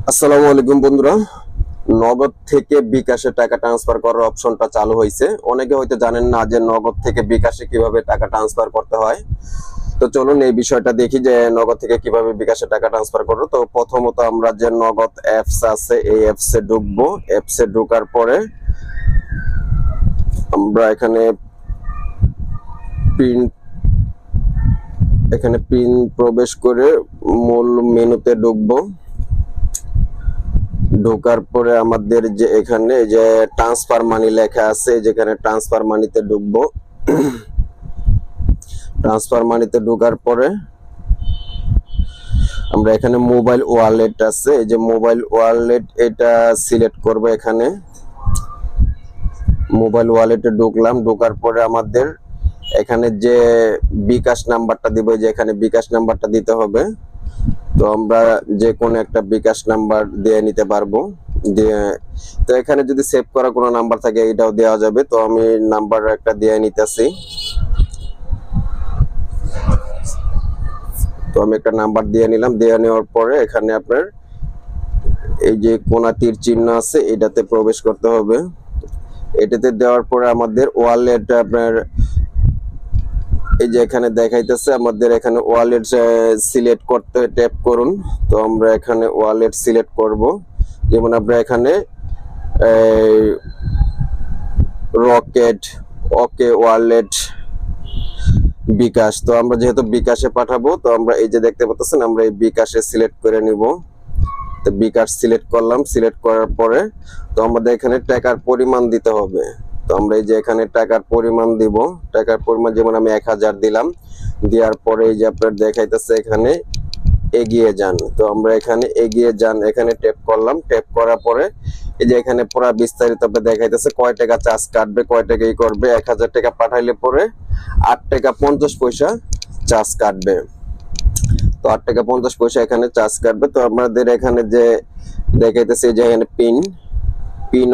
আসসালামু আলাইকুম বন্ধুরা। নগদ থেকে বিকাশে টাকা ট্রান্সফার করার অপশনটা চালু হয়েছে। অনেকে হয়তো জানেন না যে নগদ থেকে বিকাশে কিভাবে টাকা ট্রান্সফার করতে হয়। তো চলুন এই বিষয়টা দেখি যে নগদ থেকে কিভাবে বিকাশে টাকা ট্রান্সফার করব। তো প্রথমত আমরা যে নগদ অ্যাপস আছে এই অ্যাপসে ঢুকবো। অ্যাপসে ঢোকার পরে আমরা পিন পিন প্রবেশ করে মূল মেনুতে ঢুকবো। ঢোকার পরে আমাদের যে এখানে যে ট্রান্সফার মানি লেখা আছে, যেখানে ট্রান্সফার মানিতে ঢুকবো। ট্রান্সফার মানিতে ঢোকার পরে আমরা এখানে মোবাইল ওয়ালেট আছে, এই যে মোবাইল ওয়ালেট এটা সিলেক্ট করব। এখানে মোবাইল ওয়ালেটে ঢুকলাম। ঢোকার পরে আমাদের এখানে যে বিকাশ নাম্বারটা দিব, যে এখানে বিকাশ নাম্বারটা দিতে হবে। তো আমরা যে কোনো একটা বিকাশ নাম্বার দিয়ে নিতে পারবো। তো এখানে যদি সেভ করা কোনো নাম্বার থাকে এটাও দেওয়া যাবে। তো আমি নাম্বার একটা দিয়ে নিতেছি। তো আমি একটা নাম্বার দিয়ে নিলাম। দিয়ে নেওয়ার পরে এখানে আপনার এই যে কোনা তীর চিহ্ন আছে এটাতে প্রবেশ করতে হবে। এটাতে দেওয়ার পরে আমাদের ওয়ালেট আপনার এই যে এখানে দেখাইতেছে, আমাদের এখানে ওয়ালেট সিলেক্ট করতে ট্যাপ করুন। তো আমরা এখানে ওয়ালেট সিলেক্ট করব। যেমন আমরা এখানে রকেট, ওকে ওয়ালেট, বিকাশ। তো আমরা যেহেতু বিকাশে পাঠাবো তো আমরা এই যে দেখতে পাচ্ছেন আমরা এই বিকাশে সিলেক্ট করে নিব। তো বিকাশ সিলেক্ট করলাম। সিলেক্ট করার পরে তো আমাদের এখানে টাকার পরিমাণ দিতে হবে। তো আমরা এই যে এখানে টাকার পরিমাণ দিব। টাকার পরিমাণ যেমন আমি 1000 দিলাম। দেওয়ার পরে এই যে আপনার দেখাইতেছে এখানে এগিয়ে যান। তো আমরা এখানে এগিয়ে যান এখানে ট্যাপ করলাম। ট্যাপ করার পরে এই যে এখানে পুরো বিস্তারিত দেখাইতেছে কয় টাকা চার্জ কাটবে, কয় টাকা ই করবে। 1000 টাকা পাঠাইলে পরে 8 টাকা 50 পয়সা চার্জ কাটবে। তো 8 টাকা 50 পয়সা এখানে চার্জ কাটবে। তো আমাদের এখানে যে দেখাইতেছে যে এখানে পিন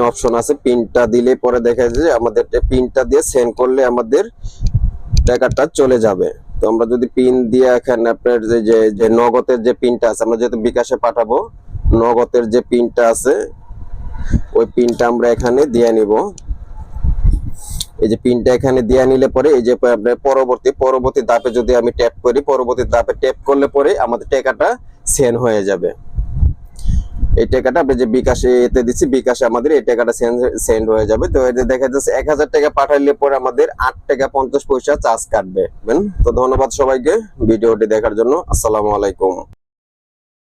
অপশন আছে, পিনটা দিলে পরে দেখা যায় যে আমাদের পিনটা দিয়ে সেন্ড করলে আমাদের টাকাটা চলে যাবে। তো আমরা যদি পিন দিয়ে এখানে আপনার যে নগদের যে পিনটা আছে, আমরা যেহেতু বিকাশে পাঠাবো, নগদের যে পিনটা আছে ওই পিনটা আমরা এখানে দিয়ে নিব। এই যে পিনটা এখানে দিয়ে নিলে পরে এই যে পরবর্তী ধাপে যদি আমি ট্যাপ করি, পরবর্তী ধাপে ট্যাপ করলে পরে আমাদের টাকাটা সেন্ড হয়ে যাবে। এই টাকাটা আমরা যে বিকাশে এতে দিচ্ছি, বিকাশে আমাদের এই টাকাটা সেন্ড হয়ে যাবে। তো এটা দেখা যাচ্ছে 1000 টাকা পাঠাইলে পরে আমাদের 8 টাকা 50 পয়সা চার্জ কাটবে। তো ধন্যবাদ সবাইকে ভিডিওটি দেখার জন্য। আসসালামু আলাইকুম।